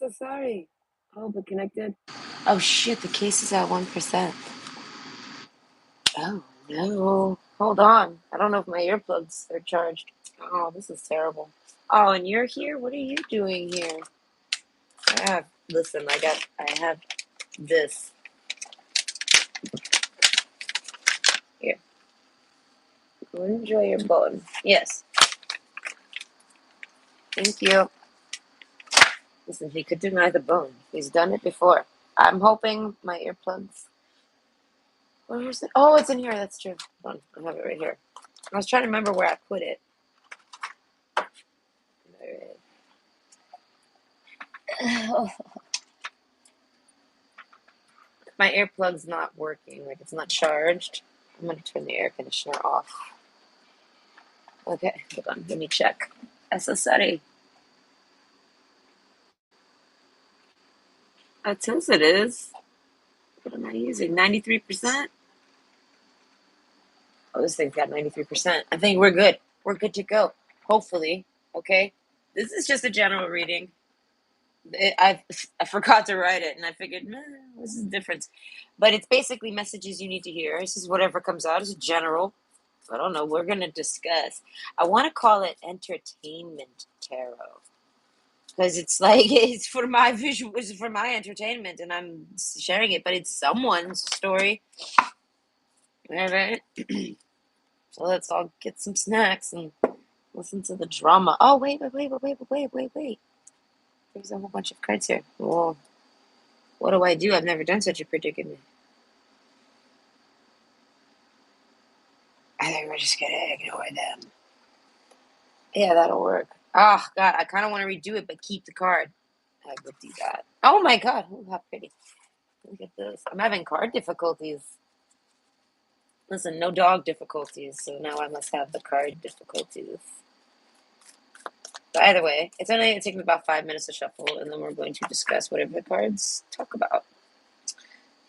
so sorry. Oh, but connected. Oh shit, the case is at 1%. Oh no. Hold on. I don't know if my earplugs are charged. Oh, this is terrible. Oh, and you're here? What are you doing here? Listen, I have this here. Go enjoy your bone. Yes. Thank you. Listen, he could deny the bone. He's done it before. I'm hoping my earplugs. Where is it? Oh, it's in here. That's true. Hold on. I have it right here. I was trying to remember where I put it. Alright. My earplug's not working. Like, it's not charged. I'm going to turn the air conditioner off. Okay, hold on. Let me check. I'm so sorry. It says it is. What am I using? 93%? Oh, this thing's got 93%. I think we're good. We're good to go. Hopefully. Okay? This is just a general reading. I forgot to write it, and I figured, this is the difference. But it's basically messages you need to hear. This is whatever comes out. It's general. I don't know. We're going to discuss. I want to call it entertainment tarot because it's like it's for my visual, it's for my entertainment, and I'm sharing it. But it's someone's story. All right. So let's all get some snacks and listen to the drama. Oh wait. There's a whole bunch of cards here. Well, what do I do? I've never done such a predicament. I think we're just gonna ignore them. Yeah, that'll work. Oh God, I kind of want to redo it, but keep the card. I would do that. Oh my God, ooh, how pretty! Look at this. I'm having card difficulties. Listen, no dog difficulties, so now I must have the card difficulties. But either way, it's only going to take me about 5 minutes to shuffle, and then we're going to discuss whatever the cards talk about.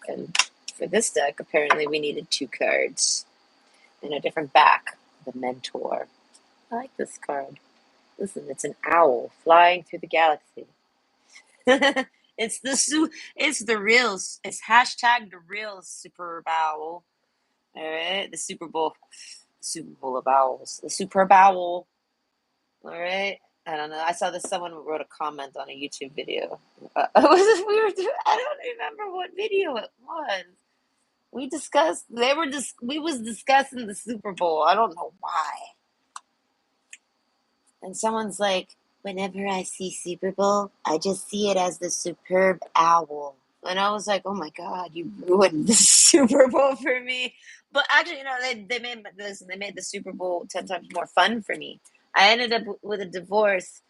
And for this deck, apparently we needed 2 cards and a different back. The Mentor. I like this card. Listen, it's an owl flying through the galaxy. It's the reals. It's hashtag the real Super Owl. All right, the Super Bowl of owls, the Superb Owl. All right. I don't know. I saw this. Someone wrote a comment on a YouTube video. Was we were? I don't remember what video it was. We discussed. They were just. We was discussing the Super Bowl. I don't know why. And someone's like, whenever I see Super Bowl, I just see it as the superb owl. And I was like, oh my God, you ruined the Super Bowl for me. But actually, they made this. They made the Super Bowl 10 times more fun for me. I ended up with a divorce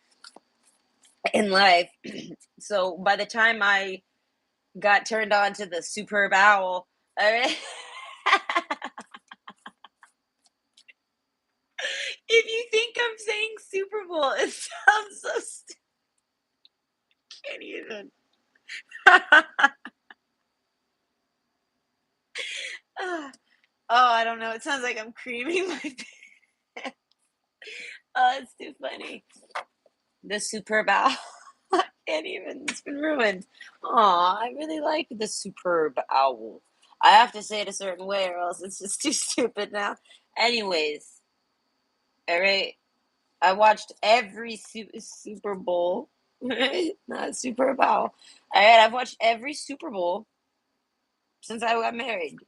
in life. So by the time I got turned on to the superb owl, all right. If you think I'm saying Super Bowl, it sounds so stupid. Can't even. Oh, I don't know. It sounds like I'm creaming my pants. Oh, it's too funny. The superb owl. I can't even. It's been ruined. Aw, I really like the superb owl. I have to say it a certain way, or else it's just too stupid now. Anyways, all right. I watched every Super Bowl. Not Super Bowl. All right, I've watched every Super Bowl since I got married.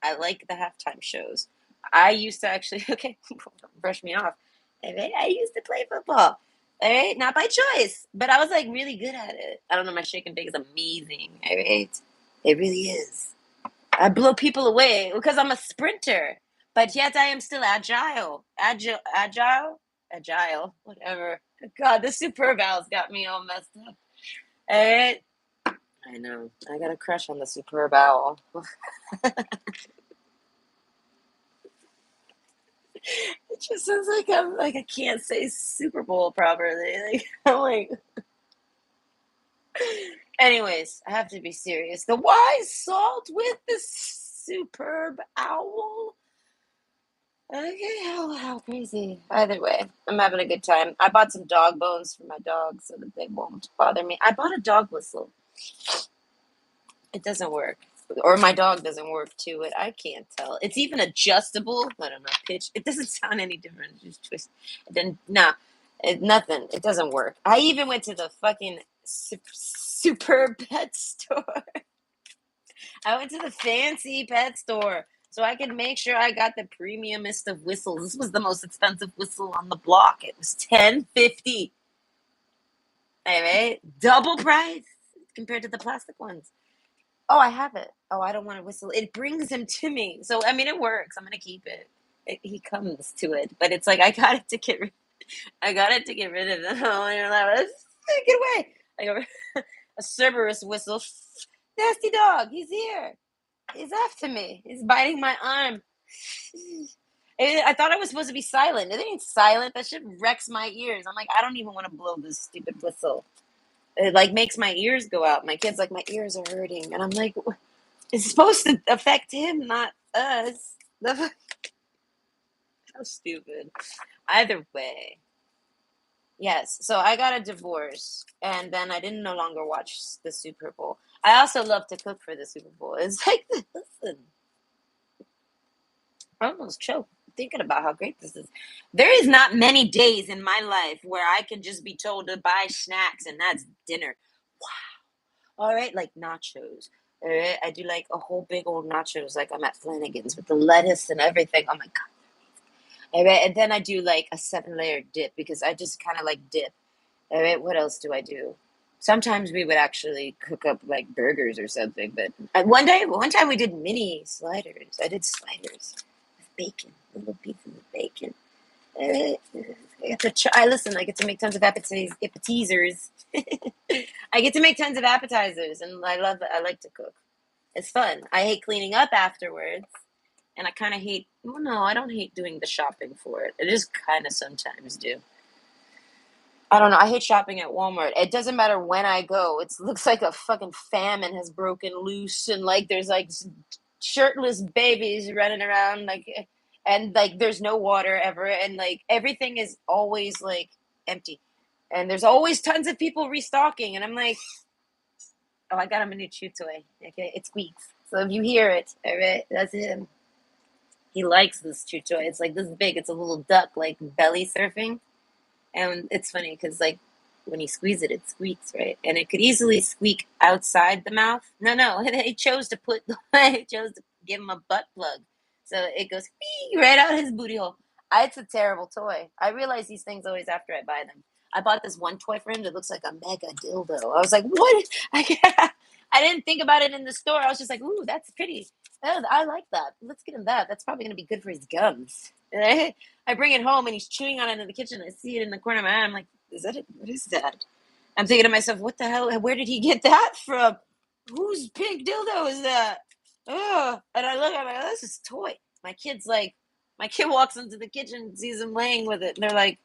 I like the halftime shows. I used to actually, okay, brush me off. All right, I used to play football. All right, not by choice, but I was like really good at it. I don't know, my shake and bake is amazing. All right, it really is. I blow people away because I'm a sprinter, but yet I am still agile, whatever. God, the Super Bowl's got me all messed up. All right, I know. I got a crush on the Super Bowl. It just sounds like I can't say Super Bowl properly. Like I'm like. Anyways, I have to be serious. The wise salt with the superb owl. Okay, how crazy. Either way, I'm having a good time. I bought some dog bones for my dog so that they won't bother me. I bought a dog whistle. It doesn't work. Or my dog doesn't work to it. I can't tell. It's even adjustable. I don't know, pitch. It doesn't sound any different. Just twist. Then no, nothing. It doesn't work. I even went to the fucking super pet store. I went to the fancy pet store so I could make sure I got the premiumest of whistles. This was the most expensive whistle on the block. It was $10.50. All right, double price compared to the plastic ones. Oh, I have it. Oh, I don't want to whistle. It brings him to me. So I mean, it works. I'm gonna keep it. He comes to it, but it's like I got it to get. I got it to get rid of it. Oh, you're like, get away! Like a Cerberus whistle. Nasty dog. He's here. He's after me. He's biting my arm. I thought I was supposed to be silent. It ain't silent. That shit wrecks my ears. I'm like, I don't even want to blow this stupid whistle. It like makes my ears go out. My kid's like, my ears are hurting, and I'm like, it's supposed to affect him, not us. How stupid. Either way, yes. So I got a divorce, and then I didn't no longer watch the Super Bowl. I also love to cook for the Super Bowl. It's like, listen, I almost choked thinking about how great this is. There is not many days in my life where I can just be told to buy snacks, and that's dinner. Wow. All right, like nachos. All right, I do like a whole big old nachos, like I'm at Flanagan's with the lettuce and everything. Oh my god! All right, and then I do like a 7-layer dip because I just kind of like dip. All right, what else do I do? Sometimes we would actually cook up like burgers or something. But one time we did mini sliders. I did sliders with bacon, little pieces of bacon. I get to try. Listen, I get to make tons of appetizers. I get to make tons of appetizers, and I love it. I like to cook. It's fun. I hate cleaning up afterwards, and I kind of hate. Well, no, I don't hate doing the shopping for it. I just kind of sometimes do. I don't know. I hate shopping at Walmart. It doesn't matter when I go. It looks like a fucking famine has broken loose, and like there's like shirtless babies running around, like, and like there's no water ever, and like everything is always like empty, and there's always tons of people restocking, and I'm like, oh, I got him a new chew toy. Okay, it squeaks. So if you hear it, all right, that's him. He likes this chew toy. It's like this big. It's a little duck, like belly surfing. And it's funny because, like, when you squeeze it, it squeaks, right? And it could easily squeak outside the mouth. No, no, he chose to put, he chose to give him a butt plug. So it goes right out his booty hole. It's a terrible toy. I realize these things always after I buy them. I bought this one toy for him that looks like a mega dildo. I was like, what? I didn't think about it in the store. I was just like, ooh, that's pretty. Oh, I like that. Let's get him that. That's probably going to be good for his gums. I bring it home and he's chewing on it in the kitchen. I see it in the corner of my eye. I'm like, is that it? What is that? I'm thinking to myself, what the hell? Where did he get that from? Whose pink dildo is that? Oh, and I look at it, this is toy. My kid walks into the kitchen and sees him laying with it. And they're like,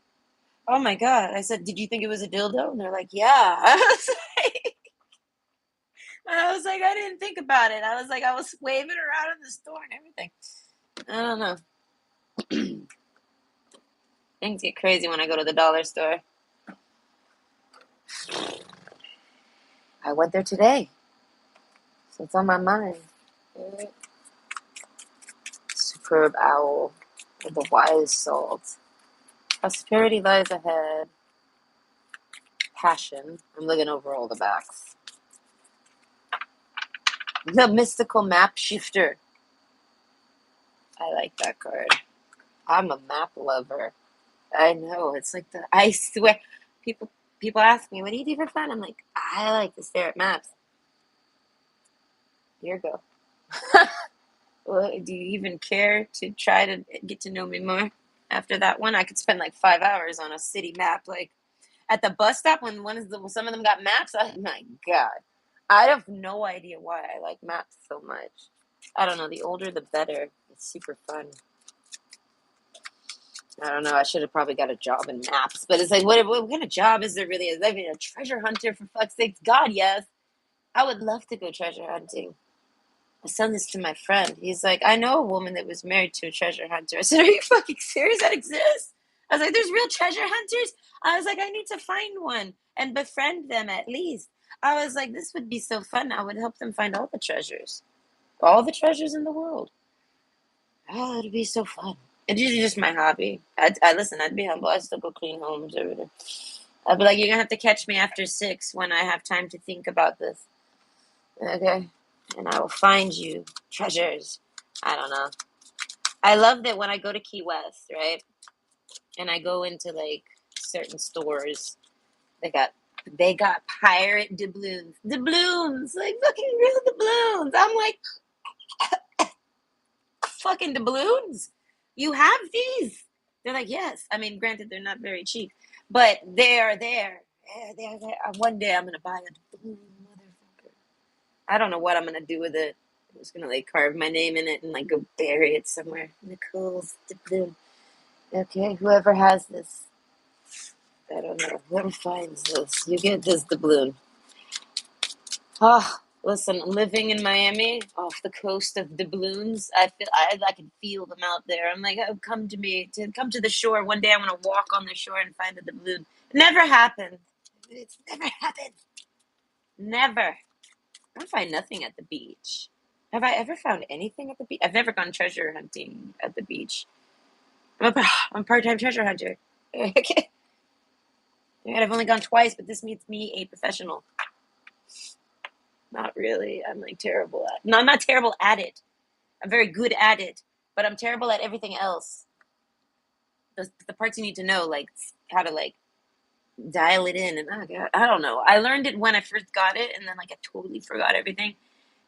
oh my God. I said, did you think it was a dildo? And they're like, yeah. I was like, I didn't think about it. I was like, I was waving around in the store and everything. I don't know. Things get crazy when I go to the dollar store. I went there today, so it's on my mind. Superb owl with the wise salt. Prosperity lies ahead. Passion. I'm looking over all the backs. The mystical map shifter. I like that card. I'm a map lover. I know. It's like I swear. People people ask me, what do you do for fun? I'm like, I like to stare at maps. Here you go. Well, do you even care to try to get to know me more? After that one, I could spend like 5 hours on a city map. Like at the bus stop when some of them got maps. Oh my God, I have no idea why I like maps so much. I don't know. The older, the better. It's super fun. I don't know. I should have probably got a job in maps, but it's like, what kind of job is there really? I mean, a treasure hunter for fuck's sake. God, yes, I would love to go treasure hunting. I sent this to my friend. He's like, I know a woman that was married to a treasure hunter. I said, are you fucking serious? That exists? I was like, there's real treasure hunters? I was like, I need to find one and befriend them at least. I was like, this would be so fun. I would help them find all the treasures in the world. Oh, it'd be so fun. It's usually just my hobby. I listen. I'd be humble. I still go clean homes every day. I'd be like, you're gonna have to catch me after 6 when I have time to think about this. Okay, and I will find you treasures. I don't know. I love that when I go to Key West, right? And I go into like certain stores, they got they got pirate doubloons, doubloons, like fucking real doubloons. I'm like, fucking doubloons. You have these? They're like, yes. I mean, granted, they're not very cheap, but they are there. Yeah, they are there. One day I'm gonna buy a doubloon, motherfucker. I don't know what I'm gonna do with it. I'm just gonna like carve my name in it and like go bury it somewhere. Nicole's doubloon. Okay, whoever has this, I don't know. Whoever finds this, you get this doubloon. Ah, listen, living in Miami, off the coast of doubloons, I can feel them out there. I'm like, oh, come to the shore. One day I'm gonna walk on the shore and find a doubloon. It never happened. It's never happened. Never. I find nothing at the beach. Have I ever found anything at the beach? I've never gone treasure hunting at the beach. I'm a part-time treasure hunter. Okay. I've only gone twice, but this makes me a professional. Not really. I'm like terrible at. No, I'm not terrible at it. I'm very good at it, but I'm terrible at everything else. The parts you need to know, like how to like dial it in, and oh god, I don't know. I learned it when I first got it, and then like I totally forgot everything,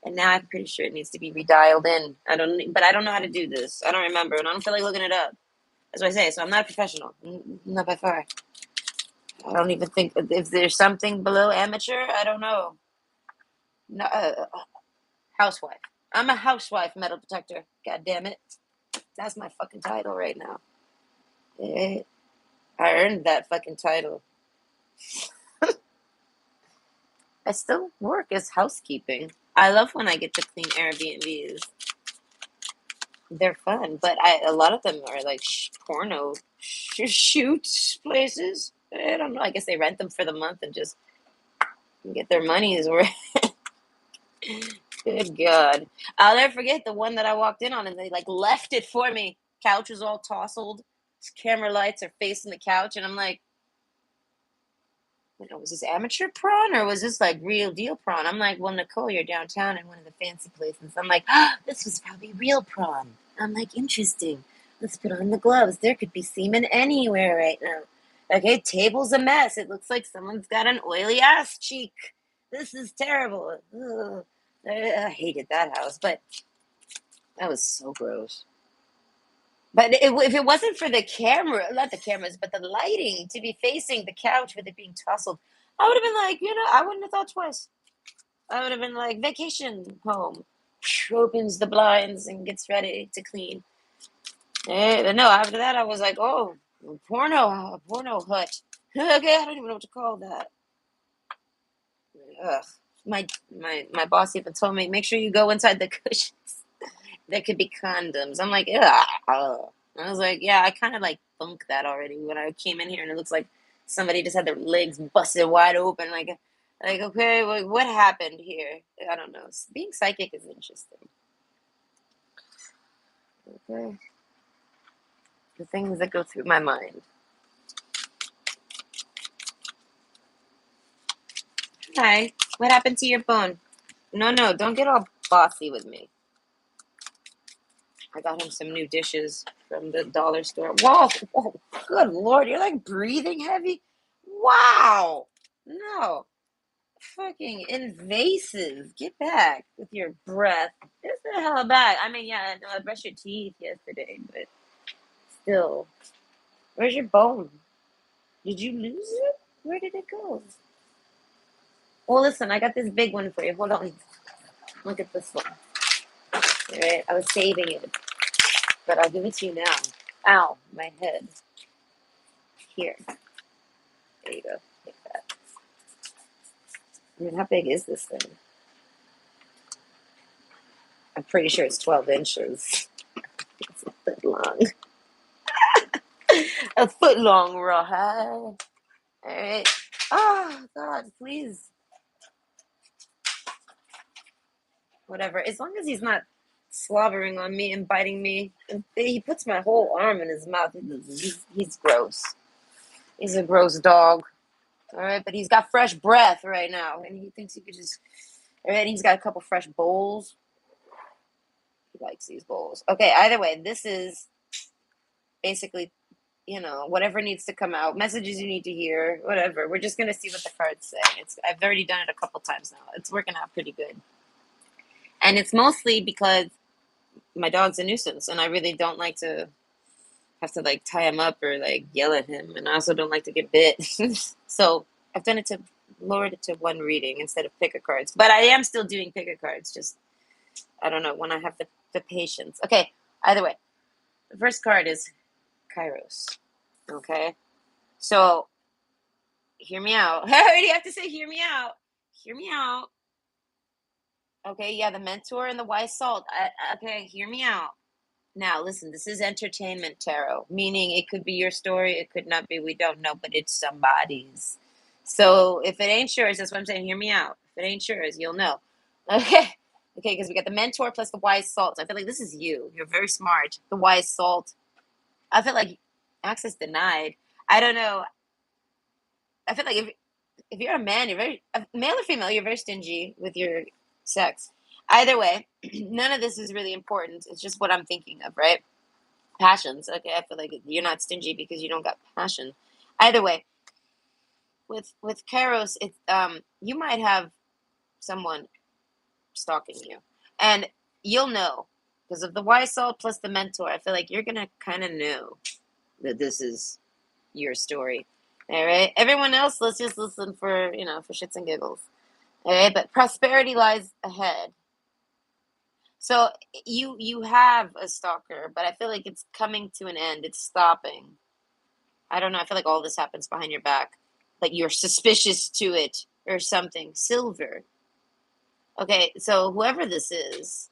and now I'm pretty sure it needs to be redialed in. But I don't know how to do this. I don't remember, and I don't feel like looking it up. That's what I say. So I'm not a professional, not by far. I don't even think if there's something below amateur. I don't know. No, housewife. I'm a housewife metal detector. God damn it. That's my fucking title right now. Eh, I earned that fucking title. I still work as housekeeping. I love when I get to clean Airbnbs. They're fun, but a lot of them are like porno shoot places. I don't know. I guess they rent them for the month and just get their money's worth. Good God. I'll never forget the one that I walked in on and they like left it for me. Couch was all tousled. Camera lights are facing the couch, and I'm like, was this amateur prawn or was this like real deal prawn? I'm like, well, Nicole, you're downtown in one of the fancy places. I'm like, this was probably real prawn. I'm like, interesting. Let's put on the gloves. There could be semen anywhere right now. Okay, table's a mess. It looks like someone's got an oily ass cheek. This is terrible. Ugh. I hated that house, but that was so gross. But if it wasn't for the camera, not the cameras, but the lighting to be facing the couch with it being tousled, I would have been like, I wouldn't have thought twice. I would have been like, vacation home. Opens the blinds and gets ready to clean. But no, after that, I was like, oh, porno hut. Okay, I don't even know what to call that. Ugh. My boss even told me, make sure you go inside the cushions. There could be condoms. I'm like, ugh. I was like, yeah, I kind of like thunk that already when I came in here, and it looks like somebody just had their legs busted wide open. Like okay, what happened here? I don't know. Being psychic is interesting. Okay, the things that go through my mind. Hi, what happened to your phone? No, don't get all bossy with me. I got him some new dishes from the dollar store. Whoa, good lord, you're like breathing heavy. Wow, no. Fucking invasive. Get back with your breath. Get the hell back. I mean, yeah, no, I brushed your teeth yesterday, but still. Where's your bone? Did you lose it? Where did it go? Well, listen, I got this big one for you. Hold on. Look at this one. All right, I was saving it, but I'll give it to you now. Ow, my head. Here. There you go. Take that. I mean, how big is this thing? I'm pretty sure it's 12 inches. It's a foot long. A foot long rawhide. All right. Oh, God, please. Whatever. As long as he's not slobbering on me and biting me. He puts my whole arm in his mouth. He's gross. He's a gross dog. All right, but he's got fresh breath right now, and he thinks he could just. All right, he's got a couple fresh bowls. He likes these bowls. Okay, either way, this is basically, whatever needs to come out, messages you need to hear, whatever. We're just gonna see what the cards say. I've already done it a couple times now. It's working out pretty good, and it's mostly because my dog's a nuisance, and I really don't like to have to like tie him up or like yell at him, and I also don't like to get bit. So I've done it to lowered it to one reading instead of pick a cards, but I am still doing pick a cards. Just I don't know when I have the patience. Okay, either way, the first card is Kairos. Okay, so hear me out. I already have to say, hear me out. Hear me out. Okay, yeah, the mentor and the wise salt. Okay, hear me out. Now, listen, this is entertainment tarot, meaning it could be your story, it could not be, we don't know, but it's somebody's. So if it ain't yours, that's what I'm saying, hear me out. If it ain't yours, you'll know. Okay. Okay, because we got the mentor plus the wise salt. So I feel like this is you. You're very smart. The wise salt. I feel like access denied. I don't know. I feel like if you're a man, you're very male or female, you're very stingy with your sex. Either way, none of this is really important. It's just what I'm thinking of, right? Passions. Okay, I feel like you're not stingy because you don't got passion. Either way, with Kairos, it's you might have someone stalking you, and you'll know because of the wise soul plus the mentor. I feel like you're gonna kind of know that this is your story. All right, everyone else, let's just listen for for shits and giggles. All right, but prosperity lies ahead. So you have a stalker, but I feel like it's coming to an end. It's stopping. I don't know. I feel like all this happens behind your back. Like you're suspicious to it or something. Silver. Okay, so whoever this is,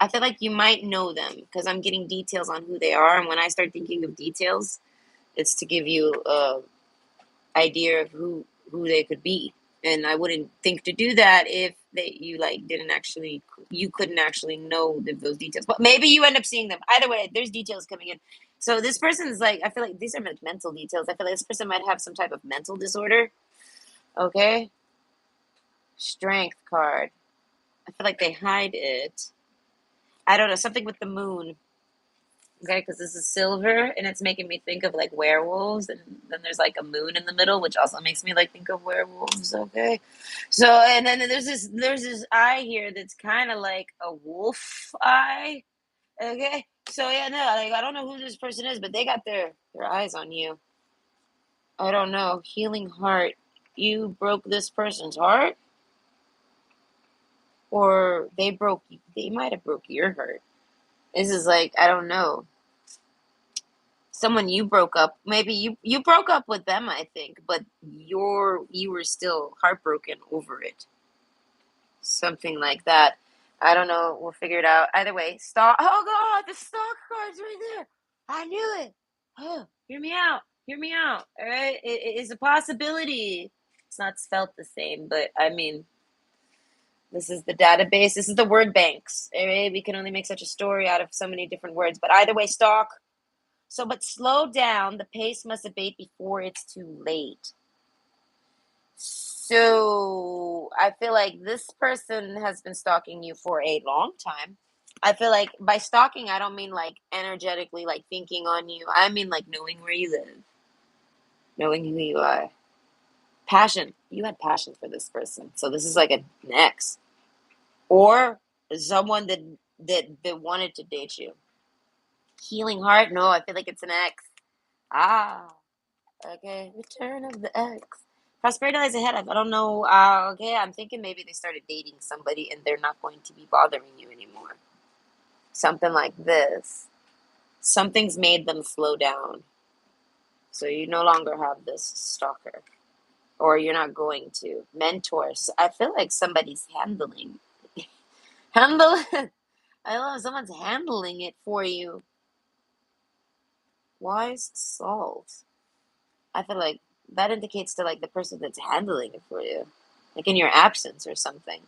I feel like you might know them because I'm getting details on who they are. And when I start thinking of details, it's to give you a idea of who they could be. And I wouldn't think to do that if you couldn't actually know those details. But maybe you end up seeing them. Either way, there's details coming in. So this person's like, I feel like these are like mental details. I feel like this person might have some type of mental disorder. Okay. Strength card. I feel like they hide it. I don't know, something with the moon. Okay, because this is silver and it's making me think of like werewolves, and then there's like a moon in the middle, which also makes me like think of werewolves. Okay, so and then there's this eye here that's kind of like a wolf eye. Okay, so yeah, no, like I don't know who this person is, but they got their eyes on you. I don't know. Healing heart. You broke this person's heart, or they might have broke your heart. This is like I don't know. Someone you broke up, maybe you broke up with them, I think, but you were still heartbroken over it, something like that. I don't know, we'll figure it out. Either way, stock. Oh god, the stock card's right there. I knew it. Oh, hear me out, hear me out. All right, it is a possibility. It's not spelt the same, but I mean, this is the database, this is the word banks. All right, we can only make such a story out of so many different words, but either way, stock. So, but slow down. The pace must abate before it's too late. So, I feel like this person has been stalking you for a long time. I feel like by stalking, I don't mean like energetically, like thinking on you. I mean like knowing where you live, knowing who you are. Passion. You had passion for this person. So, this is like an ex or someone that wanted to date you. Healing heart. No, I feel like it's an ex. Ah. Okay, Return of the X. Prosperity lies ahead. I don't know. Okay, I'm thinking maybe they started dating somebody and they're not going to be bothering you anymore. Something like this. Something's made them slow down. So you no longer have this stalker. Or you're not going to. Mentors. I feel like somebody's Handle it. I love someone's handling it for you. Wise salt. I feel like that indicates to like the person that's handling it for you, like in your absence or something.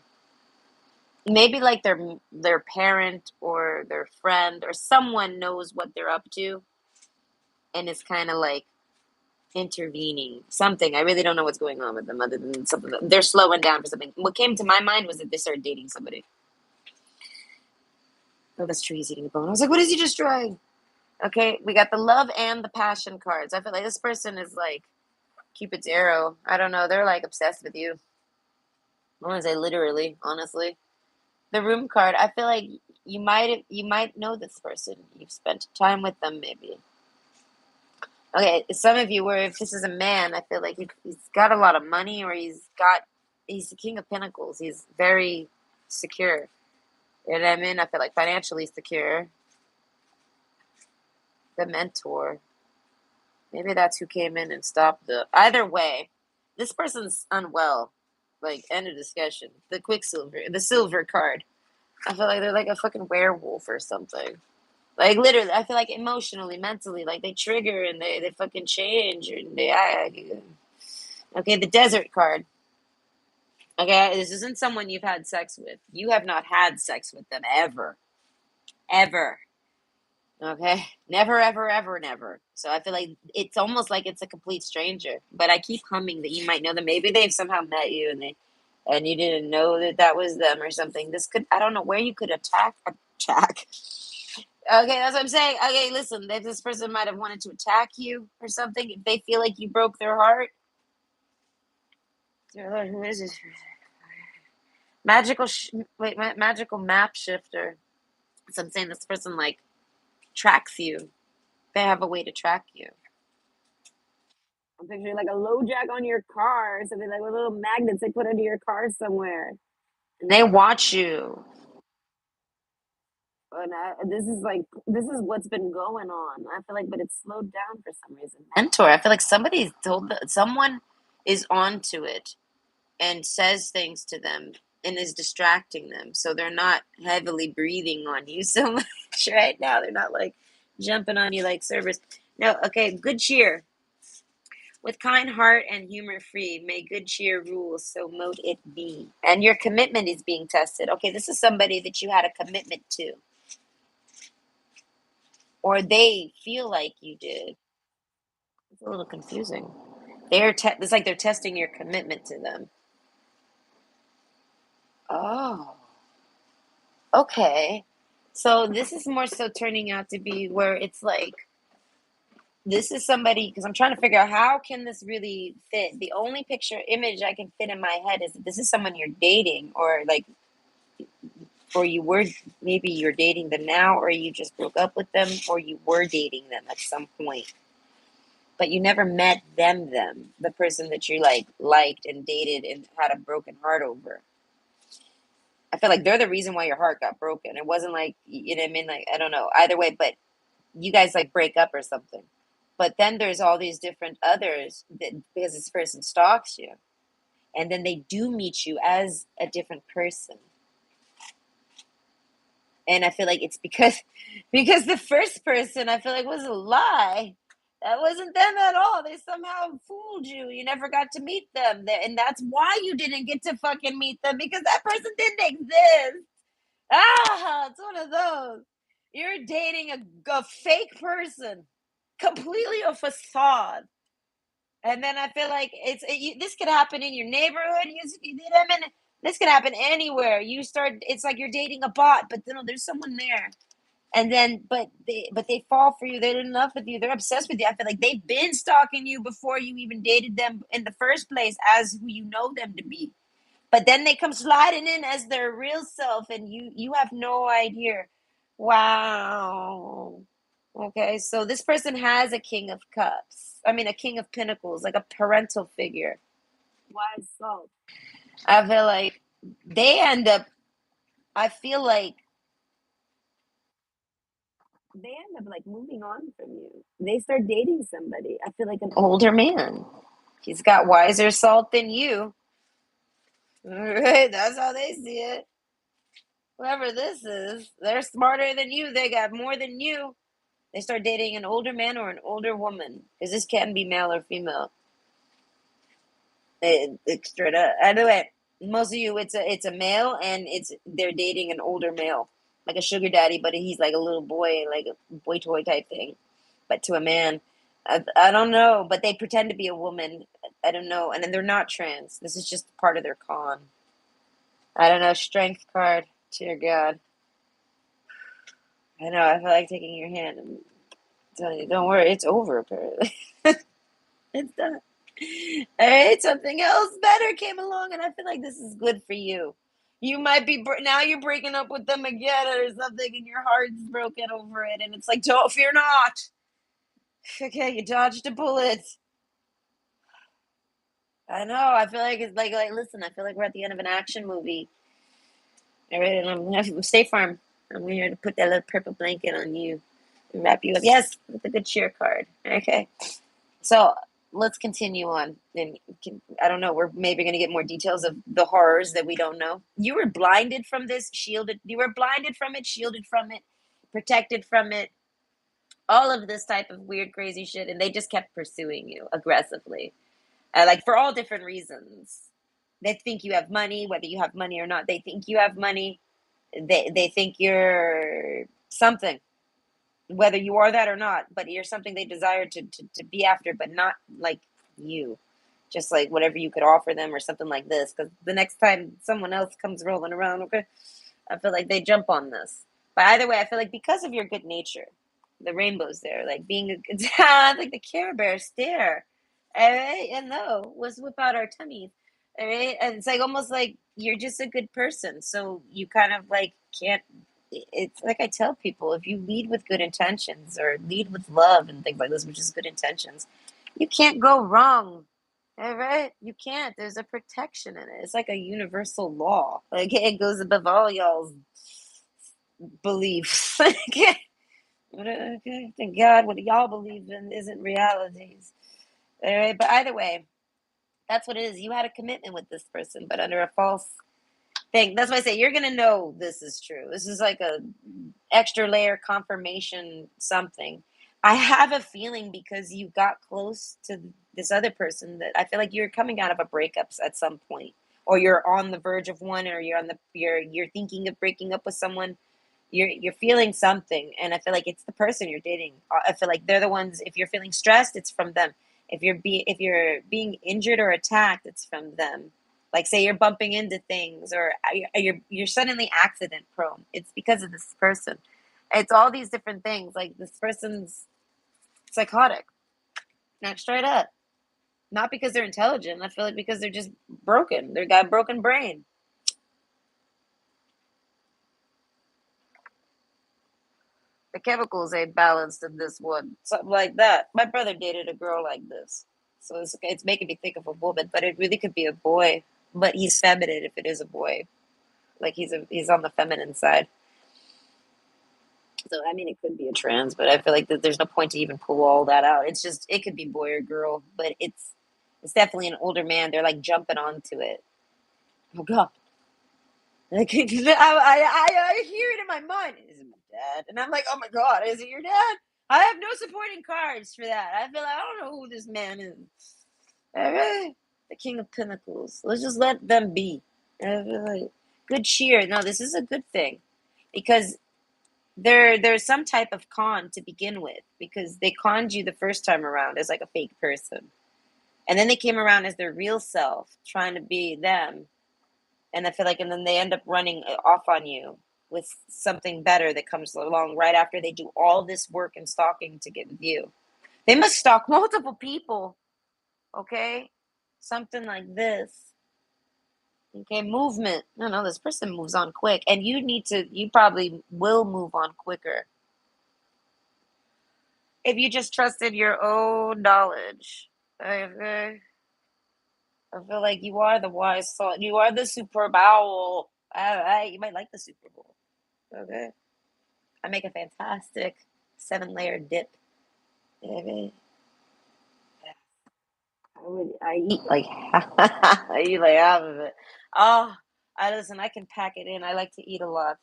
Maybe like their parent or their friend or someone knows what they're up to and is kind of like intervening something. I really don't know what's going on with them other than something that they're slowing down for something. What came to my mind was that they started dating somebody. Oh, that's true. He's eating a bone. I was like, what is he destroying? Okay, we got the love and the passion cards. I feel like this person is like Cupid's arrow. I don't know. They're like obsessed with you. I want to say literally, honestly. The room card. I feel like you might know this person. You've spent time with them, maybe. Okay, some of you, where if this is a man, I feel like he's got a lot of money, or he's the king of pentacles. He's very secure. You know what I mean? I feel like financially secure. The mentor. Maybe that's who came in and stopped the. Either way, this person's unwell. Like, end of discussion. The quicksilver, the silver card. I feel like they're like a fucking werewolf or something. Like, literally, I feel like emotionally, mentally, like they trigger and they fucking change and okay, the desert card. Okay, this isn't someone you've had sex with. You have not had sex with them ever. Ever. Okay? Never, ever, ever, never. So I feel like it's almost like it's a complete stranger. But I keep humming that you might know them. Maybe they've somehow met you and you didn't know that that was them or something. This could, I don't know where you could attack. Okay, that's what I'm saying. Okay, listen, this person might have wanted to attack you or something. If they feel like you broke their heart. Dear Lord, who is this? Magical, magical map shifter. So I'm saying this person like tracks you. They have a way to track you. I'm picturing like a low jack on your car, something like with little magnets they put under your car somewhere, and they watch you. And this is what's been going on. I feel like, but it's slowed down for some reason. Mentor. I feel like someone is onto it and says things to them and is distracting them, so they're not heavily breathing on you so much right now. They're not like jumping on you like servers. No, okay, good cheer. With kind heart and humor free, may good cheer rule, so mote it be. And your commitment is being tested. Okay, this is somebody that you had a commitment to, or they feel like you did. It's a little confusing. It's like they're testing your commitment to them. Oh, okay. So this is more so turning out to be where it's like this is somebody, because I'm trying to figure out how can this really fit. The only picture image I can fit in my head is that this is someone you're dating, or like, or you were, maybe you're dating them now, or you just broke up with them, or you were dating them at some point, but you never met them, the person that you like liked and dated and had a broken heart over. I feel like they're the reason why your heart got broken. It wasn't like, you know what I mean? Like, I don't know. Either way, but you guys like break up or something. But then there's all these different others that, because this person stalks you, and then they do meet you as a different person. And I feel like it's because the first person I feel like was a lie. That wasn't them at all. They somehow fooled you. You never got to meet them. And that's why you didn't get to fucking meet them, because that person didn't exist. Ah, it's one of those. You're dating a fake person, completely a facade. And then I feel like this could happen in your neighborhood. You know what I mean? This could happen anywhere. It's like you're dating a bot, but then there's someone there. And then, but they fall for you. They're in love with you. They're obsessed with you. I feel like they've been stalking you before you even dated them in the first place as who you know them to be. But then they come sliding in as their real self, and you have no idea. Wow. Okay, so this person has a king of cups. I mean, a king of pentacles, like a parental figure. Wise soul. I feel like they end up. I feel like they end up like moving on from you. They start dating somebody. I feel like an older man. He's got wiser salt than you. Right? That's how they see it. whoever this is, they're smarter than you. They got more than you. They start dating an older man or an older woman because this can be male or female. It's straight up. Anyway, most of you, it's a male, and they're dating an older male, like a sugar daddy, but he's like a little boy, like a boy toy type thing, but to a man. I don't know, but they pretend to be a woman. I don't know, and then they're not trans. This is just part of their con. I don't know. Strength card. Dear God. I know. I feel like taking your hand and telling you, don't worry, it's over. Apparently, it's done. All right, something else better came along, and I feel like this is good for you. You might be now you're breaking up with them again or something, and your heart's broken over it, and it's like, don't fear not. Okay, you dodged a bullet. I know. I feel like it's like listen. I feel like we're at the end of an action movie. All right, and I'm State Farm. I'm here to put that little purple blanket on you and wrap you up. Yes, with a good cheer card. Okay. So let's continue on. And I don't know. We're maybe going to get more details of the horrors that we don't know. You were blinded from this, shielded. You were blinded from it, shielded from it, protected from it. All of this type of weird, crazy shit, and they just kept pursuing you aggressively, like for all different reasons. They think you have money, whether you have money or not. They think you have money. They think you're something, whether you are that or not, but you're something they desire to be after, but not like you. Just like whatever you could offer them or something like this. Because the next time someone else comes rolling around, okay, I feel like they jump on this. But either way, I feel like because of your good nature, the rainbow's there, like being a good, like the Care Bear stare. All right, and no, let's whip out our tummies. All right, and it's like almost like you're just a good person, so you kind of like can't. It's like I tell people, if you lead with good intentions or lead with love and things like this, which is good intentions, you can't go wrong. All right, you can't. There's a protection in it. It's like a universal law. Like it goes above all y'all's beliefs. Okay, okay, thank God, what y'all believe in isn't realities. All right, but either way, that's what it is. You had a commitment with this person, but under a false thing. That's why I say you're gonna know this is true. This is like a extra layer confirmation something. I have a feeling because you got close to this other person that I feel like you're coming out of a breakup at some point, or you're on the verge of one, or you're thinking of breaking up with someone. You're feeling something, and I feel like it's the person you're dating. I feel like they're the ones. If you're feeling stressed, it's from them. If you're being injured or attacked, it's from them. Like say you're bumping into things, or you're suddenly accident prone. It's because of this person. It's all these different things. Like this person's psychotic, not straight up. Not because they're intelligent. I feel like because they're just broken. They got a broken brain. The chemicals ain't balanced in this one. Something like that. My brother dated a girl like this. So it's making me think of a woman, but it really could be a boy. But he's feminine if it is a boy. Like he's on the feminine side. So I mean, it could be a trans, but I feel like that there's no point to even pull all that out. It's just it could be boy or girl, but it's definitely an older man. They're like jumping onto it. Oh God! Like I hear it in my mind. Is it my dad? And I'm like, oh my God, is it your dad? I have no supporting cards for that. I feel like I don't know who this man is. All right, the King of Pentacles. Let's just let them be. I feel like good cheer. No, this is a good thing because there's some type of con to begin with because they conned you the first time around as like a fake person, and then they came around as their real self, trying to be them. And I feel like, and then they end up running off on you with something better that comes along right after they do all this work and stalking to get with you. They must stalk multiple people, okay? Something like this. Okay, movement. No, this person moves on quick, and you probably will move on quicker if you just trusted your own knowledge. Okay? I feel like you are the wise thought. You are the super bowl. You might like the Super Bowl. Okay. I make a fantastic 7 layer dip. Okay. I eat like I eat like half of it. Oh, I listen. I can pack it in. I like to eat a lot.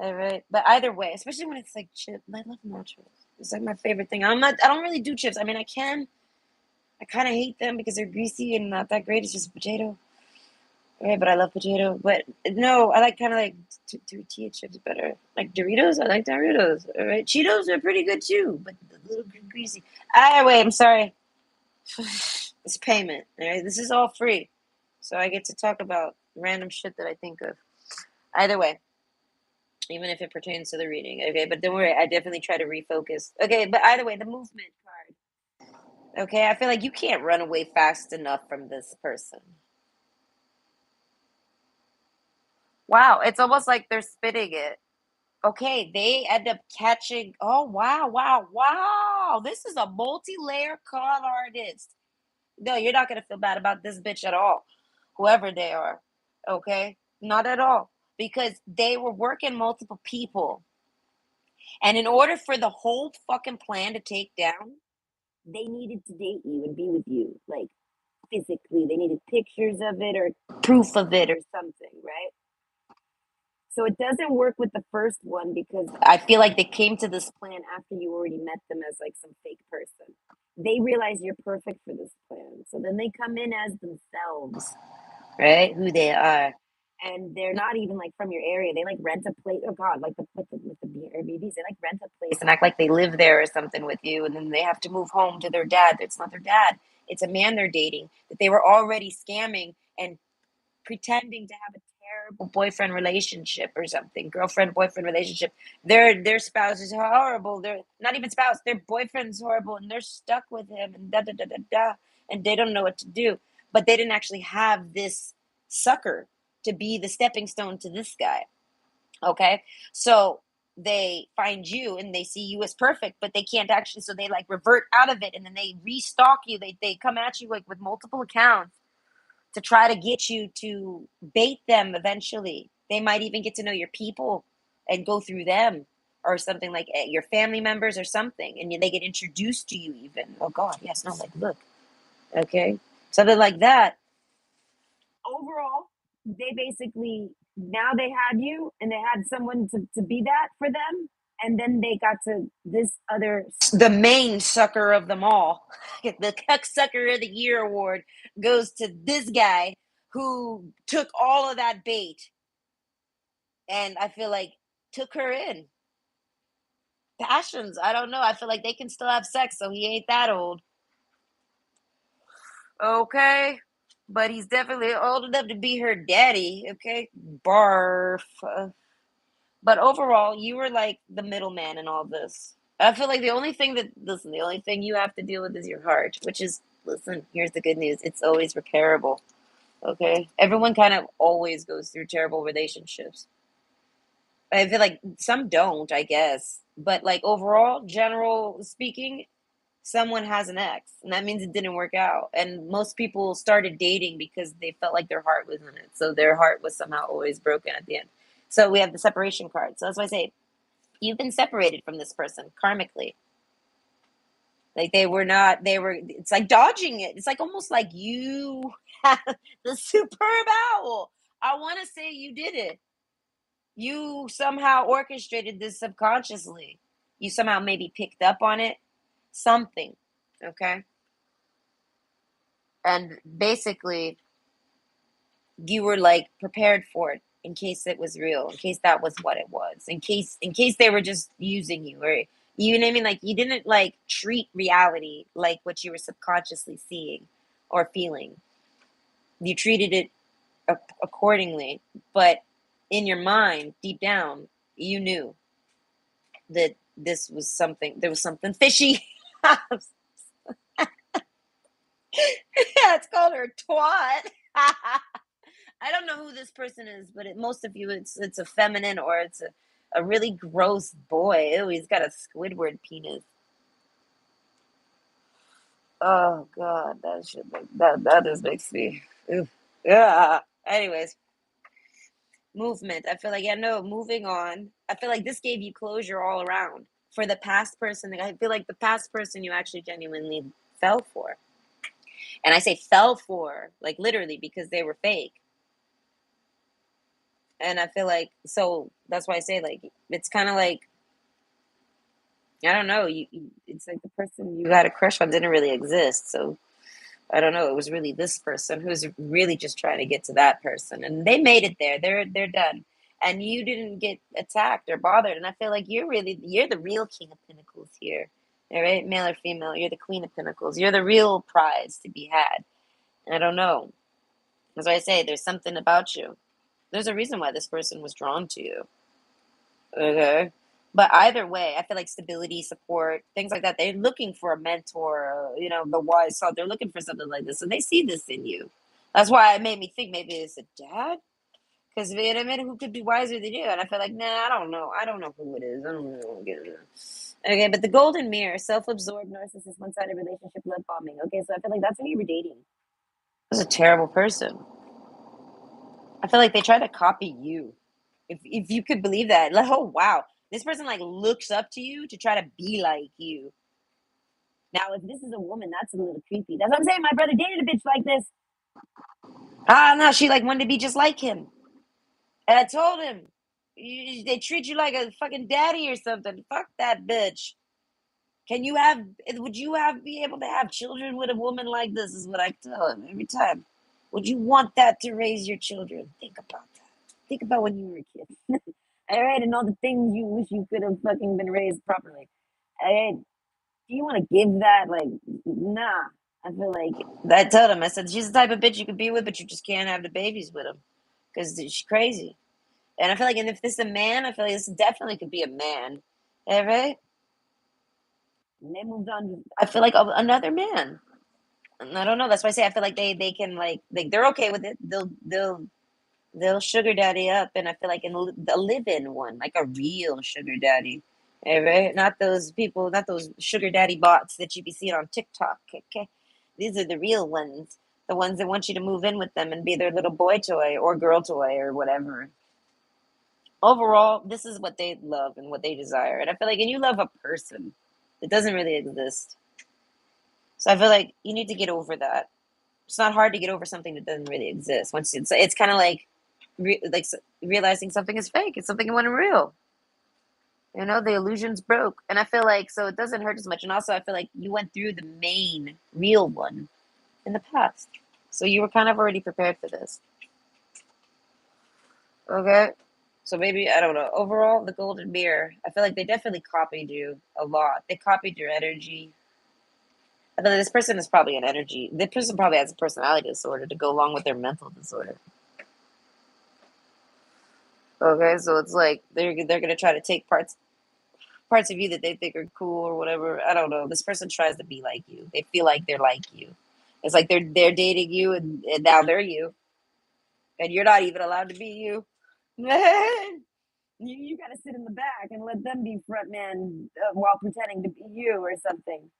All right. But either way, especially when it's like chip, I love nachos. It's like my favorite thing. I don't really do chips. I mean, I can. I kind of hate them because they're greasy and not that great. It's just potato. Right, but I love potato. But no, I like kind of like tortilla chips better. Like Doritos, I like Doritos. All right, Cheetos are pretty good too, but a little greasy. Ah, wait, I'm sorry. It's payment. All right, this is all free, so I get to talk about random shit that I think of. Either way, even if it pertains to the reading. Okay, but don't worry, I definitely try to refocus. Okay, but either way, the movement card. Okay, I feel like you can't run away fast enough from this person. Wow, it's almost like they're spitting it. Okay, they end up catching. Oh, wow, wow, wow. This is a multi-layer con artist. No, you're not going to feel bad about this bitch at all, whoever they are. Okay, not at all. Because they were working multiple people. And in order for the whole fucking plan to take down, they needed to date you and be with you. Like, physically, they needed pictures of it or proof of it or something, right? So it doesn't work with the first one because I feel like they came to this plan after you already met them as like some fake person. They realize you're perfect for this plan. So then they come in as themselves, right? Who they are. And they're not even like from your area. They like rent a place. Oh God, like with the Airbnbs, they like rent a place and act like they live there or something with you. And then they have to move home to their dad. It's not their dad. It's a man they're dating that they were already scamming and pretending to have a terrible boyfriend relationship or something, girlfriend boyfriend relationship. Their spouse is horrible. They're not even spouse. Their boyfriend's horrible, and they're stuck with him, and da da da da da, and they don't know what to do. But they didn't actually have this sucker to be the stepping stone to this guy. Okay, so they find you and they see you as perfect, but they can't actually. So they like revert out of it, and then they restock you. They come at you like with multiple accounts to try to get you to bait them eventually. They might even get to know your people and go through them or something like your family members or something. And they get introduced to you even. Oh God, yes, no, like, look, okay. Something like that. Overall, they basically, now they had you and they had someone to be that for them. And then they got to this other, the main sucker of them all. The Cuck Sucker of the Year award goes to this guy who took all of that bait and I feel like took her in. Passions, I don't know. I feel like they can still have sex, so he ain't that old. Okay. But he's definitely old enough to be her daddy. Okay. Barf. But overall, you were like the middleman in all this. I feel like the only thing that, listen, the only thing you have to deal with is your heart, which is, listen, here's the good news. It's always repairable. Okay. Everyone kind of always goes through terrible relationships. I feel like some don't, I guess. But like overall, general speaking, someone has an ex, and that means it didn't work out. And most people started dating because they felt like their heart was in it. So their heart was somehow always broken at the end. So we have the separation card. So that's why I say you've been separated from this person karmically. Like they were not, they were, it's like dodging it. It's like almost like you have the superb owl. I want to say you did it. You somehow orchestrated this subconsciously. You somehow maybe picked up on it, something. Okay. And basically, you were like prepared for it in case it was real, in case that was what it was, in case they were just using you, or you know what I mean? Like you didn't like treat reality like what you were subconsciously seeing or feeling. You treated it accordingly, but in your mind, deep down, you knew that this was something. There was something fishy. Yeah, it's called her twat. I don't know who this person is, but most of you, it's a feminine or it's a really gross boy. Oh, he's got a Squidward penis. Oh God, that shit that just makes me. Oof. Yeah. Anyways, movement. I feel like yeah, no, moving on. I feel like this gave you closure all around. For the past person, I feel like the past person you actually genuinely fell for. And I say fell for, like literally, because they were fake. And I feel like, so that's why I say like it's kind of like, I don't know, it's like the person you had a crush on didn't really exist. So I don't know, it was really this person who's really just trying to get to that person, and they made it there. They're done, and you didn't get attacked or bothered. And I feel like you're the real king of pentacles here. All right, male or female, you're the queen of pentacles. You're the real prize to be had. I don't know. That's why I say there's something about you. There's a reason why this person was drawn to you. Okay. But either way, I feel like stability, support, things like that. They're looking for a mentor, the wise soul. They're looking for something like this, and they see this in you. That's why it made me think maybe it's a dad, because you know what I mean, who could be wiser than you? And I feel like, nah, I don't know. I don't know who it is. I don't know. Okay, but the golden mirror, self-absorbed, narcissist, one-sided relationship, love bombing. Okay, so I feel like that's who you were dating. This is a terrible person. I feel like they try to copy you. If you could believe that, like, oh wow, this person like looks up to you to try to be like you. Now, if this is a woman, that's a little creepy. That's what I'm saying. My brother dated a bitch like this. Ah, no, she like wanted to be just like him, and I told him, they treat you like a fucking daddy or something. Fuck that bitch. Can you have? Would you be able to have children with a woman like this? Is what I tell him every time. Would you want that to raise your children? Think about that. Think about when you were a kid. All right, and all the things you wish you could have fucking been raised properly. All right, do you want to give that? Like, nah. I feel like I told him. I said she's the type of bitch you could be with, but you just can't have the babies with him because she's crazy. And I feel like, and if this is a man, I feel like this definitely could be a man. All right, and they moved on. I feel like another man. And I don't know. That's why I say I feel like they can like they're okay with it. They'll sugar daddy up, and I feel like a live-in one, like a real sugar daddy. Right? Not those people, not those sugar daddy bots that you be seeing on TikTok. Okay, these are the real ones, the ones that want you to move in with them and be their little boy toy or girl toy or whatever. Overall, this is what they love and what they desire, and I feel like, and you love a person that doesn't really exist. So I feel like you need to get over that. It's not hard to get over something that doesn't really exist. Once it's kind of like realizing something is fake. It's something wasn't real. The illusion's broke, and I feel like so it doesn't hurt as much. And also, I feel like you went through the main real one in the past, so you were kind of already prepared for this. Okay, so maybe I don't know. Overall, the golden mirror. I feel like they definitely copied you a lot. They copied your energy. I feel like this person is probably an energy. This person probably has a personality disorder to go along with their mental disorder. Okay, so it's like they're gonna try to take parts of you that they think are cool or whatever. I don't know. This person tries to be like you. They feel like they're like you. It's like they're dating you, and now they're you, and you're not even allowed to be you. You got to sit in the back and let them be front man while pretending to be you or something.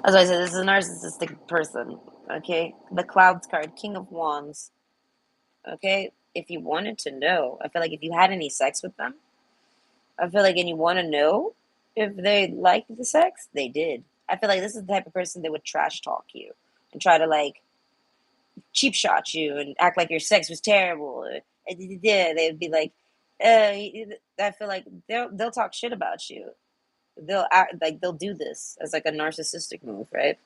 As I said, this is a narcissistic person. Okay, the Clouds card, King of Wands. Okay, if you wanted to know, I feel like if you had any sex with them, I feel like, and you want to know if they liked the sex, they did. I feel like this is the type of person that would trash talk you and try to like cheap shot you and act like your sex was terrible. Yeah, they'd be like, I feel like they'll talk shit about you. They'll act like they'll do this as like a narcissistic move, right?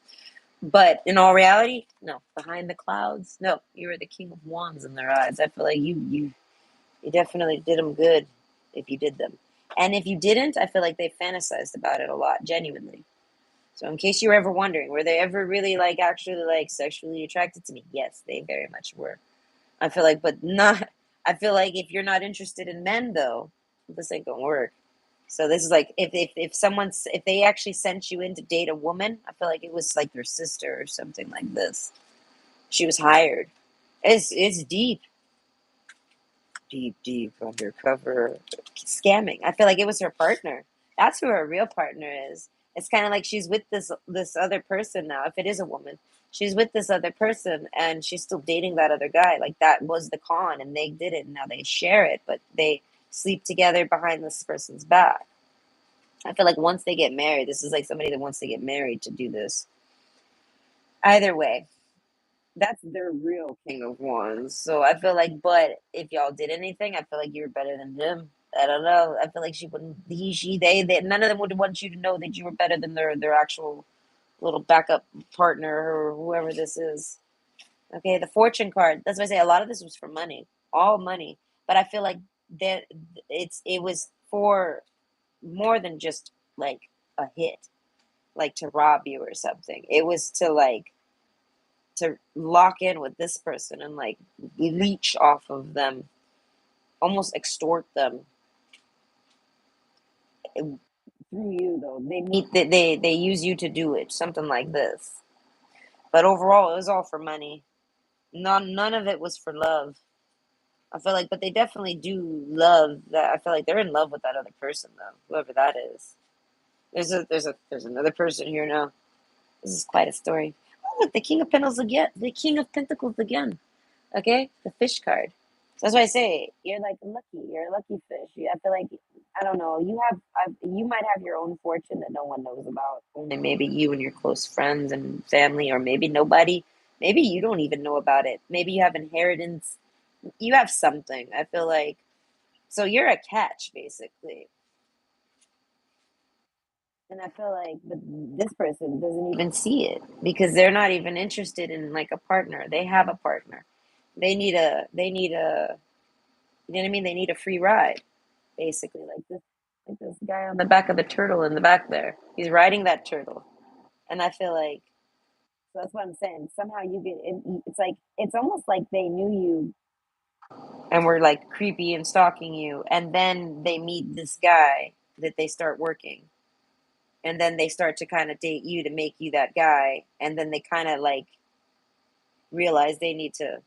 But in all reality, no. Behind the clouds, no. You were the king of wands in their eyes. I feel like you definitely did them good if you did them. And if you didn't, I feel like they fantasized about it a lot, genuinely. So in case you were ever wondering, were they ever really like actually like sexually attracted to me? Yes, they very much were. I feel like, but not. I feel like if you're not interested in men, though, this ain't gonna work. So this is like if they actually sent you in to date a woman, I feel like it was like your sister or something like this. She was hired. It's deep, deep, deep undercover scamming. I feel like it was her partner. That's who her real partner is. It's kind of like she's with this other person now. If it is a woman, she's with this other person, and she's still dating that other guy. Like that was the con, and they did it. And now they share it, but they sleep together behind this person's back. I feel like once they get married, this is like somebody that wants to get married to do this. Either way, That's their real king of wands. So I feel like, but if y'all did anything, I feel like you're better than him. I don't know. I feel like she wouldn't. He, she, they. None of them would want you to know that you were better than their actual little backup partner or whoever this is. Okay, the fortune card. That's why I say a lot of this was for money, all money. But I feel like that it was for more than just like a hit, like to rob you or something. It was to like to lock in with this person and like leech off of them, almost extort them through you. Though they use you to do it, something like this. But overall, it was all for money. None of it was for love. I feel like, but they definitely do love that. I feel like they're in love with that other person though, whoever that is. There's another person here now. This is quite a story. Oh, look, the King of Pentacles again. The King of Pentacles again. Okay, the fish card. So that's why I say you're like lucky. You're a lucky fish. I feel like I don't know. You might have your own fortune that no one knows about. Only maybe you and your close friends and family, or maybe nobody. Maybe you don't even know about it. Maybe you have inheritance. You have something. I feel like so you're a catch basically. And I feel like, but this person doesn't even see it because they're not even interested in like a partner. They have a partner. They need a, you know what I mean? They need a free ride, basically, like this guy on the back of the turtle in the back there. He's riding that turtle, and I feel like so that's what I'm saying. Somehow you get it, it's like it's almost like they knew you and were like creepy and stalking you, and then they meet this guy that they start working, and then they start to kind of date you to make you that guy, and then they kind of like realize they need to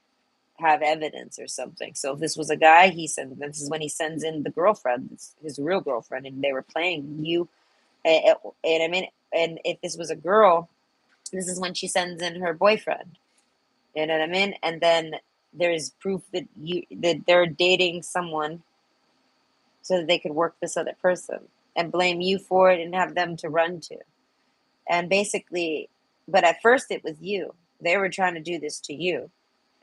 have evidence or something. So if this was a guy, he sends this is when he sends in the girlfriend, his real girlfriend, and they were playing you. And I mean, and if this was a girl, this is when she sends in her boyfriend. You know what I mean? And then there's proof that they're dating someone so that they could work this other person and blame you for it and have them to run to. And basically, but at first it was you. They were trying to do this to you,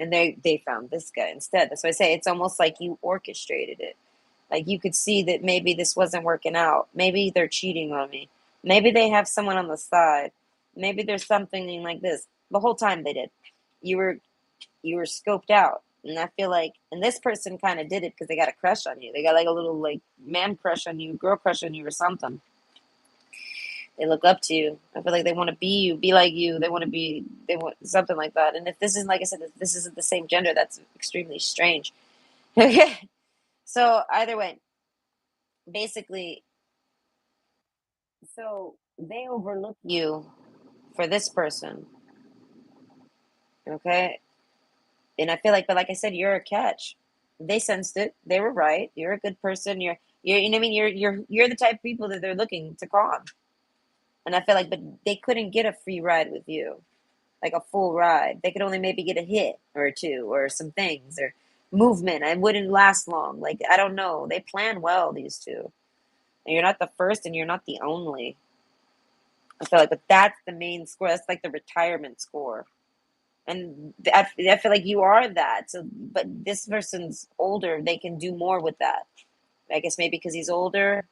and they found this guy instead. That's why I say it's almost like you orchestrated it. Like you could see that maybe this wasn't working out. Maybe they're cheating on me. Maybe they have someone on the side. Maybe there's something like this. The whole time they did. You were you were scoped out. And I feel like and this person kind of did it because they got a crush on you. They got like a little like man crush on you, girl crush on you or something. They look up to you. I feel like they want to be you, be like you. They want to be, they want something like that. And if this isn't, like I said, if this isn't the same gender, that's extremely strange. Okay. So either way, basically, so they overlook you for this person. Okay. And I feel like, but like I said, you're a catch. They sensed it. They were right. You're a good person. You know what I mean? You're the type of people that they're looking to calm. And I feel like, but they couldn't get a free ride with you. Like a full ride. They could only maybe get a hit or two or some things or movement. I wouldn't last long. Like I don't know. They plan well, these two. And you're not the first and you're not the only. I feel like, but that's the main score. That's like the retirement score. And I feel like you are that. So, but this person's older. They can do more with that. I guess maybe because he's older,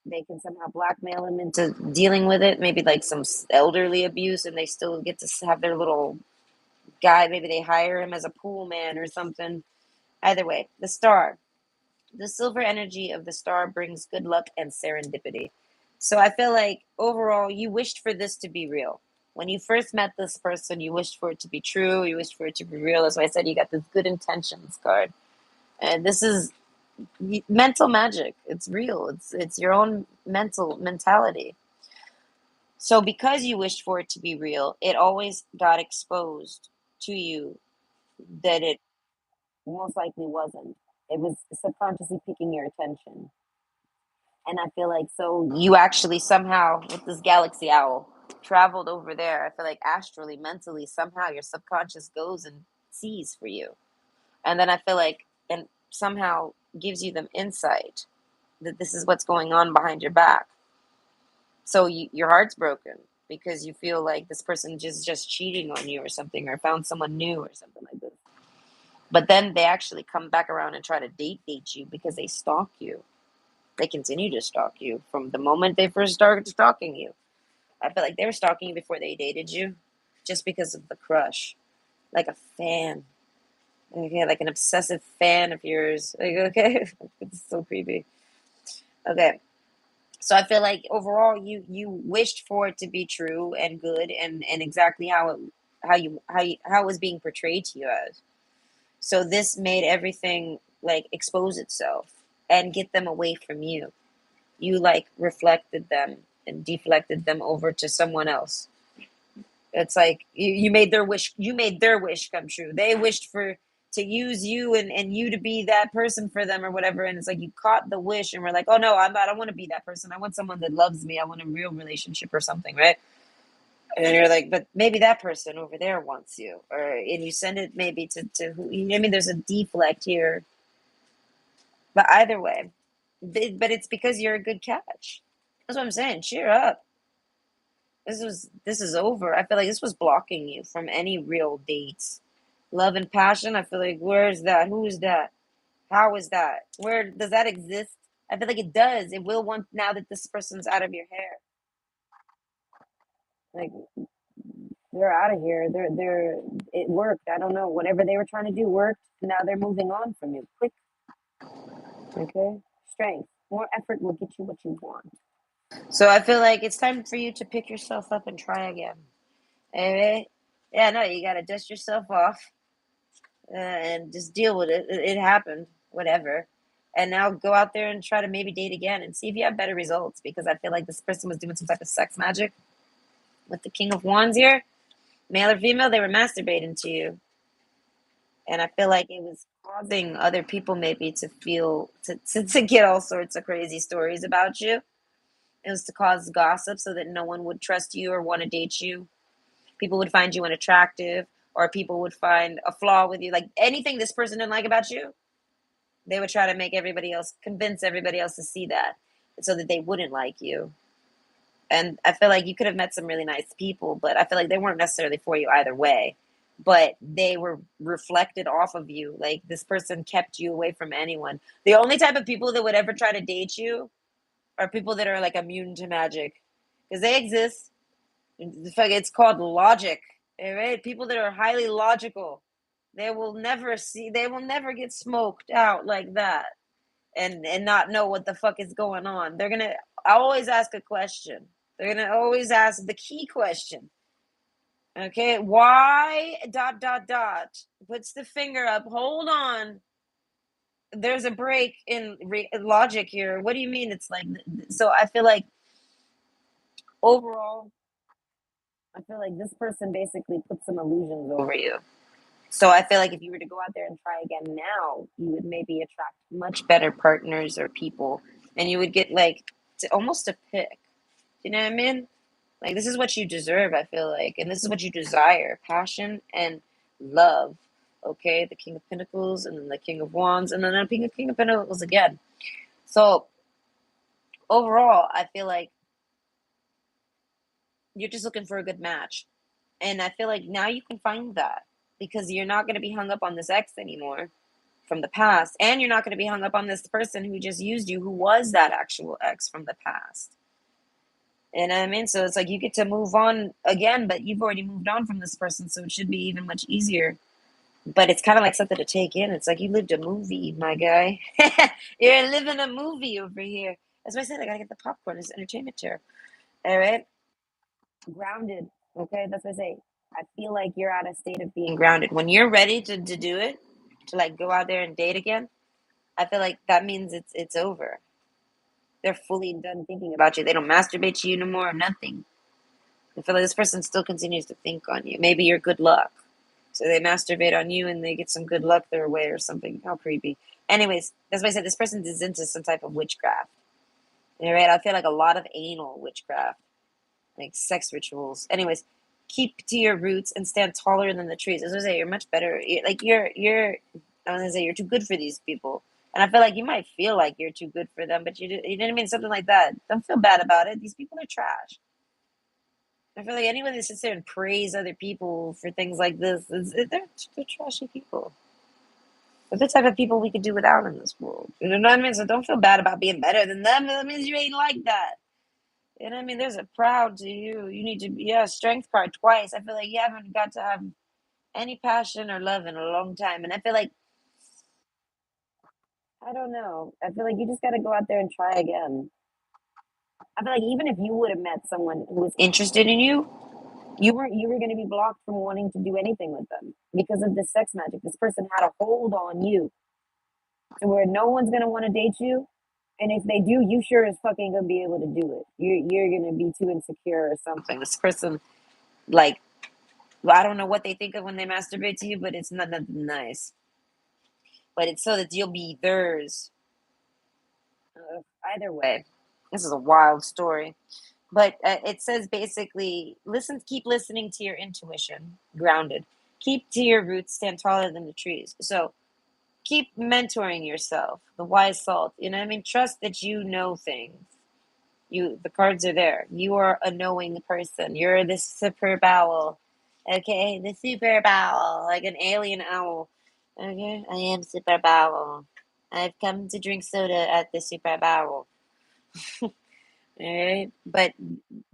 they can somehow blackmail him into dealing with it. Maybe like some elderly abuse, and they still get to have their little guy. Maybe they hire him as a pool man or something. Either way, the star. The silver energy of the star brings good luck and serendipity. So I feel like overall, you wished for this to be real. When you first met this person, you wished for it to be true. You wished for it to be real. That's why I said you got this good intentions card. And this is mental magic. It's real. It's your own mentality. So because you wished for it to be real, it always got exposed to you that it most likely wasn't. It was subconsciously picking your attention. And I feel like so you actually somehow with this galaxy owl traveled over there. I feel like astrally, mentally, somehow your subconscious goes and sees for you. And then I feel like and somehow gives you the insight that this is what's going on behind your back. So your heart's broken because you feel like this person just cheating on you or something, or found someone new or something like this. But then they actually come back around and try to date you because they stalk you. They continue to stalk you from the moment they first started stalking you. I feel like they were stalking you before they dated you, just because of the crush, like a fan. Okay, like an obsessive fan of yours. Like, okay, it's so creepy. Okay, so I feel like overall, you wished for it to be true and good, and exactly how it was being portrayed to you as. So this made everything like expose itself and get them away from you. You like reflected them and deflected them over to someone else. It's like you made their wish come true. They wished for to use you and you to be that person for them or whatever. And it's like you caught the wish and we're like, oh no, I don't want to be that person. I want someone that loves me. I want a real relationship or something, right? And then you're like, but maybe that person over there wants you. Or and you send it maybe to who I mean there's a deflect here. But either way, but it's because you're a good catch. That's what I'm saying. Cheer up. This is over. I feel like this was blocking you from any real dates. Love and passion, I feel like where's that? Who is that? How is that? Where does that exist? I feel like it does. It will once now that this person's out of your hair. Like they're out of here. They're it worked. I don't know. Whatever they were trying to do worked. Now they're moving on from you. Quick, okay? Strength. More effort will get you what you want. So I feel like it's time for you to pick yourself up and try again. Alright? Yeah, no, you gotta dust yourself off and just deal with it. It happened, whatever. And now go out there and try to maybe date again and see if you have better results because I feel like this person was doing some type of sex magic with the King of Wands here. Male or female, they were masturbating to you. And I feel like it was causing other people maybe to feel, to get all sorts of crazy stories about you. It was to cause gossip so that no one would trust you or want to date you. People would find you unattractive, or people would find a flaw with you. Like anything this person didn't like about you, they would try to make everybody else, convince everybody else to see that so that they wouldn't like you. And I feel like you could have met some really nice people, but I feel like they weren't necessarily for you either way. But they were reflected off of you. Like this person kept you away from anyone. The only type of people that would ever try to date you are people that are like immune to magic because they exist. It's called logic. All right, people that are highly logical, they will never get smoked out like that and not know what the fuck is going on. They're gonna always ask a question. They're gonna always ask the key question. Okay, why dot dot dot puts the finger up. Hold on, there's a break in logic here. What do you mean? It's like so. I feel like overall, I feel like this person basically put some illusions over you. So I feel like if you were to go out there and try again now, you would maybe attract much better partners or people, and you would get like to almost a pick. You know what I mean? Like this is what you deserve. I feel like, and this is what you desire: passion and love. Okay, the King of Pentacles, and then the King of Wands, and then the King of Pentacles again. So overall, I feel like you're just looking for a good match. And I feel like now you can find that because you're not going to be hung up on this ex anymore from the past. And you're not going to be hung up on this person who just used you, who was that actual ex from the past. You know what I mean? So it's like you get to move on again, but you've already moved on from this person. So it should be even much easier. But it's kind of like something to take in. It's like you lived a movie, my guy. You're living a movie over here. That's why I said I got to get the popcorn. It's entertainment chair. All right? Grounded. Okay, that's what I say. I feel like you're at a state of being grounded. When you're ready to do it, to like go out there and date again, I feel like that means it's over. They're fully done thinking about you. They don't masturbate to you no more or nothing. I feel like this person still continues to think on you. Maybe you're good luck. So they masturbate on you and they get some good luck their way or something. How creepy. Anyways, that's why I said this person is into some type of witchcraft. All right, I feel like a lot of anal witchcraft, like sex rituals. Anyways, keep to your roots and stand taller than the trees. As I say, you're much better. Like you're. I was gonna say you're too good for these people, and I feel like you might feel like you're too good for them, but you know what I mean. Something like that. Don't feel bad about it. These people are trash. I feel like anyone that sits there and praise other people for things like this, they're trashy people. They're the type of people we could do without in this world. You know what I mean? So don't feel bad about being better than them. That means you ain't like that. You know what I mean? There's a proud to you. You need to be, yeah, strength card twice. I feel like you haven't got to have any passion or love in a long time. And I feel like, I don't know. I feel like you just got to go out there and try again. I feel like even if you would have met someone who was interested in you, you were going to be blocked from wanting to do anything with them because of the sex magic. This person had a hold on you to where no one's going to want to date you. And if they do, you sure as fucking gonna be able to do it. You're gonna be too insecure or something. This person, like, well, I don't know what they think of when they masturbate to you, but it's not nothing nice. But it's so that you'll be theirs. Either way, this is a wild story. But it says basically, listen, keep listening to your intuition, grounded. Keep to your roots, stand taller than the trees. So keep mentoring yourself, the wise salt. You know what I mean? Trust that you know things. The cards are there. You are a knowing person. You're the super bowel. Okay, the super bowel, like an alien owl. Okay, I am super bowel. I've come to drink soda at the super bowel. Alright, but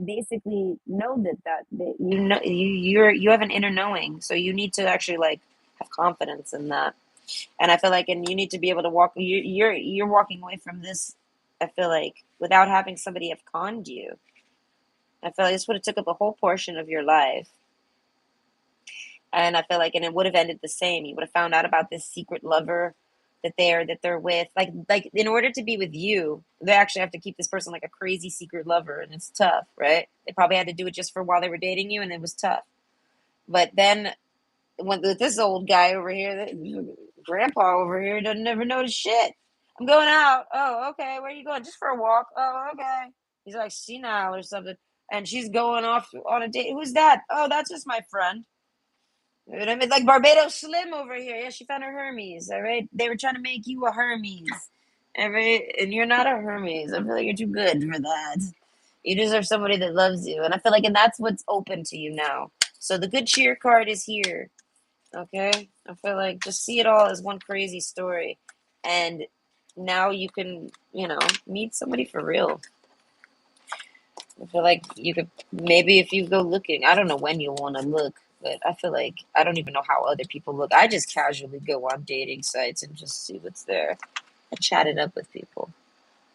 basically know that you know you have an inner knowing, so you need to actually like have confidence in that. And I feel like, and you need to be able to walk. You're walking away from this. I feel like without having somebody have conned you. I feel like this would have took up a whole portion of your life, and I feel like, and it would have ended the same. You would have found out about this secret lover that they're with. Like in order to be with you, they actually have to keep this person like a crazy secret lover, and it's tough, right? They probably had to do it just for while they were dating you, and it was tough. But then when this old guy over here, grandpa over here, doesn't never notice shit. I'm going out. Oh, okay. Where are you going? Just for a walk. Oh, okay. He's like senile or something, and she's going off on a date. Who's that? Oh, that's just my friend. You know what I mean? Like Barbados Slim over here. Yeah, she found her Hermes. All right. They were trying to make you a Hermes. All right. And you're not a Hermes. I feel like you're too good for that. You deserve somebody that loves you. And I feel like, and that's what's open to you now. So the good cheer card is here. Okay. I feel like just see it all as one crazy story. And now you can, meet somebody for real. I feel like you could maybe if you go looking, I don't know when you'll want to look, but I feel like I don't even know how other people look. I just casually go on dating sites and just see what's there. I chat it up with people.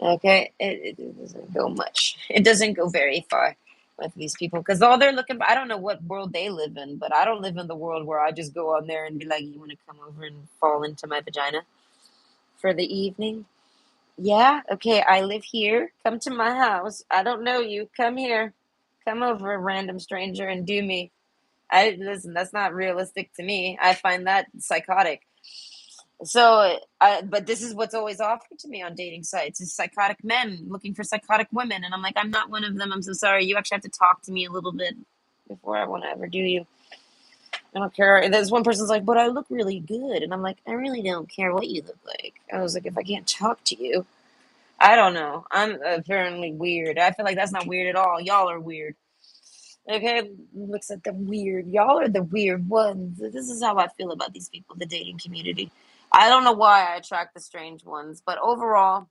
Okay, it doesn't go much. It doesn't go very far with these people because all they're looking for. I don't know what world they live in, but I don't live in the world where I just go on there and be like, "You want to come over and fall into my vagina for the evening?" Yeah, okay, I live here. Come to my house. I don't know you. Come here. Come over, random stranger, and do me. I listen, that's not realistic to me. I find that psychotic. So, but this is what's always offered to me on dating sites is psychotic men looking for psychotic women, and I'm like, I'm not one of them. I'm so sorry. You actually have to talk to me a little bit before I want to ever do you. I don't care. And there's one person's like, but I look really good, and I'm like, I really don't care what you look like. I was like, if I can't talk to you, I don't know. I'm apparently weird. I feel like that's not weird at all. Y'all are weird. Okay, looks at the weird. Y'all are the weird ones. This is how I feel about these people, the dating community. I don't know why I attract the strange ones, but overall,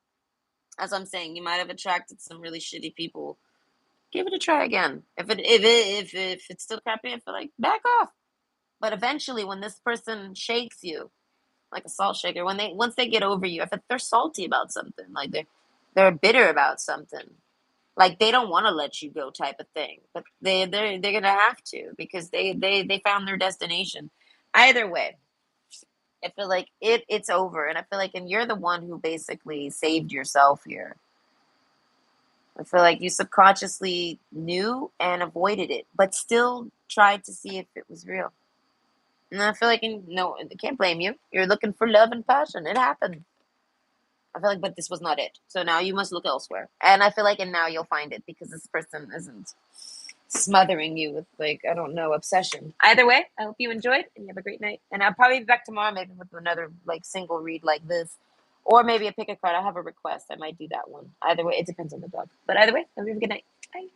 as I'm saying, you might have attracted some really shitty people. Give it a try again. If it's still crappy, I feel like back off. But eventually, when this person shakes you like a salt shaker, when they once they get over you, if they're salty about something, like they're bitter about something, like they don't want to let you go type of thing, but they're gonna have to because they found their destination. Either way, I feel like it's over, and I feel like, and you're the one who basically saved yourself here. I feel like you subconsciously knew and avoided it, but still tried to see if it was real. And I feel like, no, I can't blame you. You're looking for love and passion. It happened. I feel like, but this was not it. So now you must look elsewhere. And I feel like, and now you'll find it because this person isn't smothering you with, like, I don't know, obsession. Either way, I hope you enjoyed and you have a great night. And I'll probably be back tomorrow, maybe with another like single read like this, or maybe a pick a card. I have a request. I might do that one. Either way, it depends on the dog. But either way, have a good night. Bye.